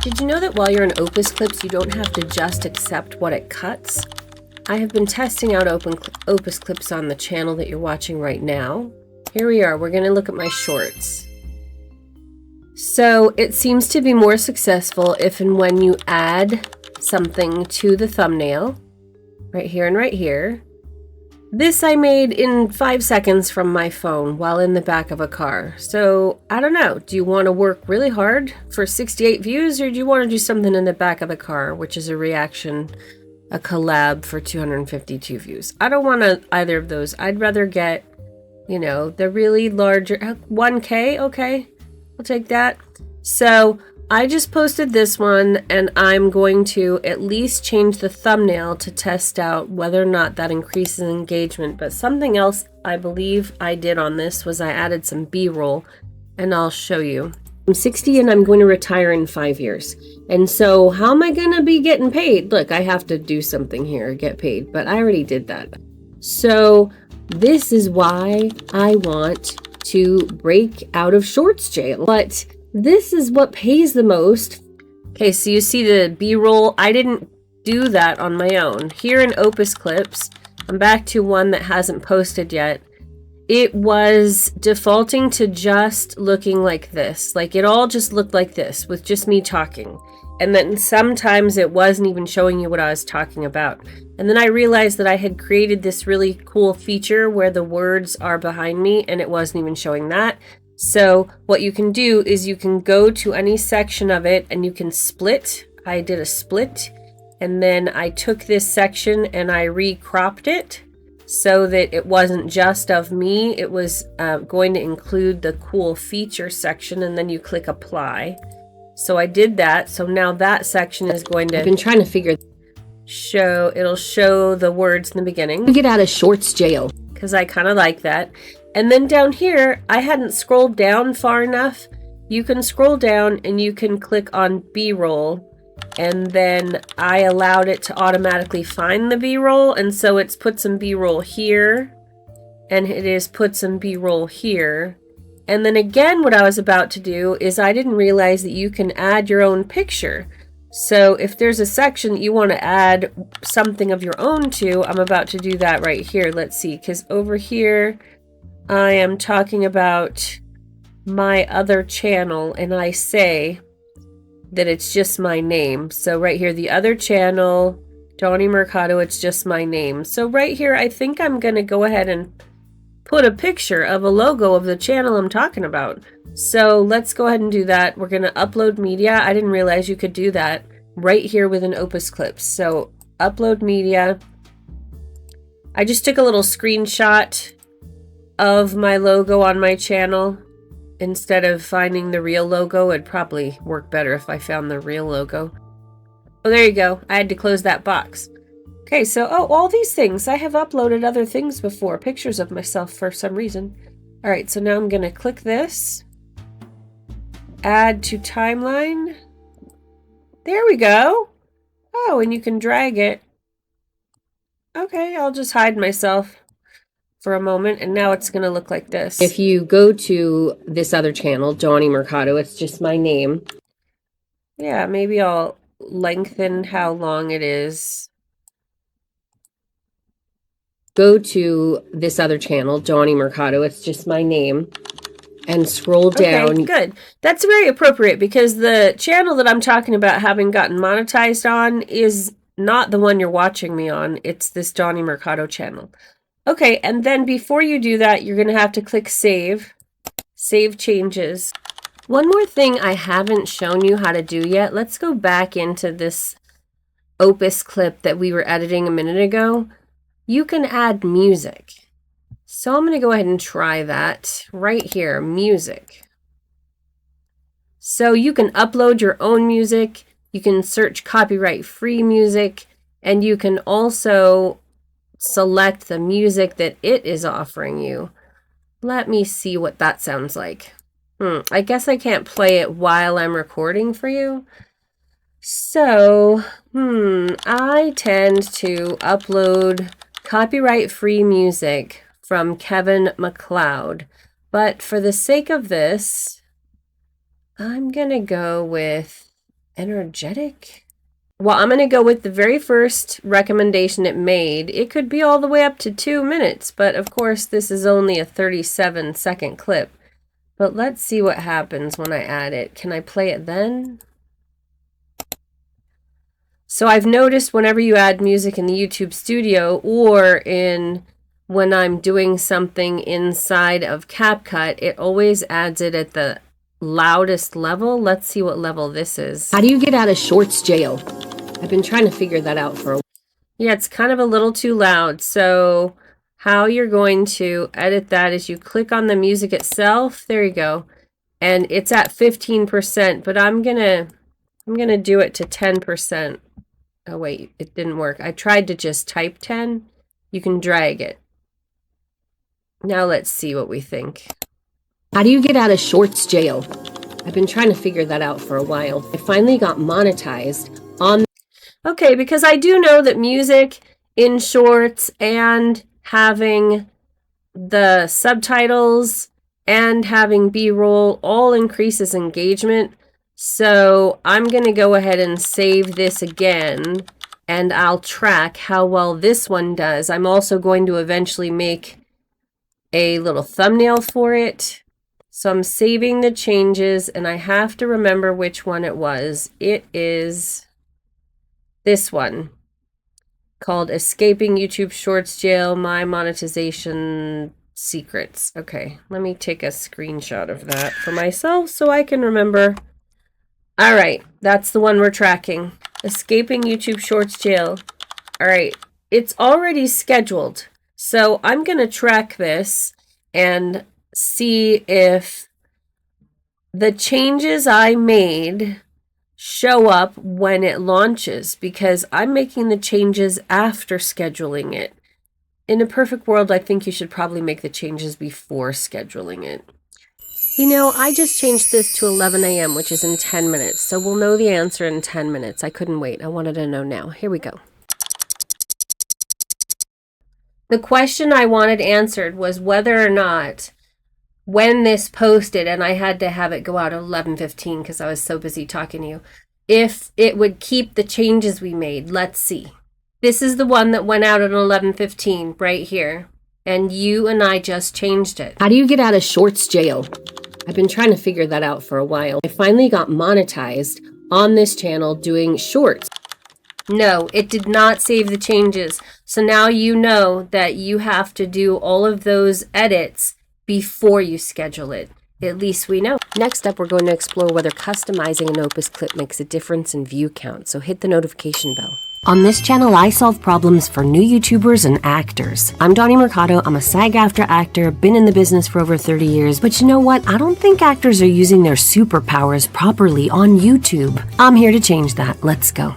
Did you know that while you're in Opus Clips, you don't have to just accept what it cuts? I have been testing out Opus Clips on the channel that you're watching right now. Here we are. We're going to look at my shorts. So it seems to be more successful if and when you add something to the thumbnail, right here and right here. This I made in 5 seconds from my phone while in the back of a car. So I don't know, do you want to work really hard for 68 views, or do you want to do something in the back of the car, which is a reaction, a collab for 252 views? I don't want either of those. I'd rather get, you know, the really larger 1K. Okay, I'll take that. So I just posted this one, and I'm going to at least change the thumbnail to test out whether or not that increases engagement. But something else I believe I did on this was I added some B-roll, and I'll show you. I'm 60 and I'm going to retire in 5 years. And so how am I going to be getting paid? Look, I have to do something here, get paid, but I already did that. So this is why I want to break out of shorts jail. But this is what pays the most. Okay, so you see the B-roll. I didn't do that on my own. Here in Opus Clips, I'm back to one that hasn't posted yet. It was defaulting to just looking like this. Like it all just looked like this with just me talking. And then sometimes it wasn't even showing you what I was talking about. And then I realized that I had created this really cool feature where the words are behind me and it wasn't even showing that. So what you can do is you can go to any section of it and you can split. I did a split, and then I took this section and I recropped it so that it wasn't just of me. It was going to include the cool feature section, and then you click apply. So I did that. So now that section is going to, I've been trying to figure, it'll show the words in the beginning. Get out of shorts jail. Because I kind of like that. And then down here, I hadn't scrolled down far enough. You can scroll down and you can click on B-roll. And then I allowed it to automatically find the B-roll. And so it's put some B-roll here. And it is put some B-roll here. And then again, what I was about to do is I didn't realize that you can add your own picture. So if there's a section that you want to add something of your own to, I'm about to do that right here. Let's see, because over here, I am talking about my other channel, and I say that it's just my name. So right here, the other channel, Dawnnie Mercado, it's just my name. So right here, I think I'm going to go ahead and put a picture of a logo of the channel I'm talking about. So let's go ahead and do that. We're going to upload media. I didn't realize you could do that right here with an Opus Clips. So upload media. I just took a little screenshot of my logo on my channel. Instead of finding the real logo, it'd probably work better if I found the real logo. Oh, there you go. I had to close that box. Okay, so, all these things. I have uploaded other things before, pictures of myself for some reason. All right, so now I'm going to click this. Add to timeline. There we go. Oh, and you can drag it. Okay, I'll just hide myself for a moment, and now it's going to look like this. If you go to this other channel, Dawnnie Mercado, it's just my name. Yeah, maybe I'll lengthen how long it is. Go to this other channel, Dawnnie Mercado, it's just my name, and scroll down. Okay, good. That's very appropriate because the channel that I'm talking about having gotten monetized on is not the one you're watching me on. It's this Dawnnie Mercado channel. Okay, and then before you do that, you're going to have to click save. Save changes. One more thing I haven't shown you how to do yet. Let's go back into this Opus clip that we were editing a minute ago. You can add music. So I'm going to go ahead and try that right here, music. So you can upload your own music. You can search copyright-free music, and you can also select the music that it is offering you. Let me see what that sounds like. I guess I can't play it while I'm recording for you. So, I tend to upload copyright-free music from Kevin MacLeod. But for the sake of this, I'm going to go with Energetic? Well, I'm going to go with the very first recommendation it made. It could be all the way up to 2 minutes, but of course this is only a 37-second clip. But let's see what happens when I add it. Can I play it then? So I've noticed whenever you add music in the YouTube studio or when I'm doing something inside of CapCut, it always adds it at the loudest level. Let's see what level this is. How do you get out of shorts jail? I've been trying to figure that out for a while. Yeah, it's kind of a little too loud. So how you're going to edit that is you click on the music itself. There you go. And it's at 15%, but I'm gonna do it to 10%. Oh wait, it didn't work. I tried to just type 10. You can drag it. Now let's see what we think. How do you get out of shorts jail? I've been trying to figure that out for a while. I finally got monetized on... Okay, because I do know that music in shorts and having the subtitles and having B-roll all increases engagement. So I'm going to go ahead and save this again, and I'll track how well this one does. I'm also going to eventually make a little thumbnail for it. So I'm saving the changes, and I have to remember which one it was. It is this one called Escaping YouTube Shorts Jail, My Monetization Secrets. Okay, let me take a screenshot of that for myself so I can remember. All right, that's the one we're tracking. Escaping YouTube Shorts Jail. All right, it's already scheduled. So I'm going to track this and see if the changes I made show up when it launches, because I'm making the changes after scheduling it. In a perfect world, I think you should probably make the changes before scheduling it. You know, I just changed this to 11 a.m., which is in 10 minutes, so we'll know the answer in 10 minutes. I couldn't wait. I wanted to know now. Here we go. The question I wanted answered was whether or not when this posted, and I had to have it go out at 11:15 because I was so busy talking to you, if it would keep the changes we made. Let's see. This is the one that went out at 11:15 right here. And you and I just changed it. How do you get out of shorts jail? I've been trying to figure that out for a while. I finally got monetized on this channel doing shorts. No, it did not save the changes. So now you know that you have to do all of those edits before you schedule it. At least we know. Next up, we're going to explore whether customizing an Opus Clip makes a difference in view count, so hit the notification bell. On this channel, I solve problems for new YouTubers and actors. I'm Dawnnie Mercado. I'm a SAG-AFTRA actor, been in the business for over 30 years, but you know what? I don't think actors are using their superpowers properly on YouTube. I'm here to change that. Let's go.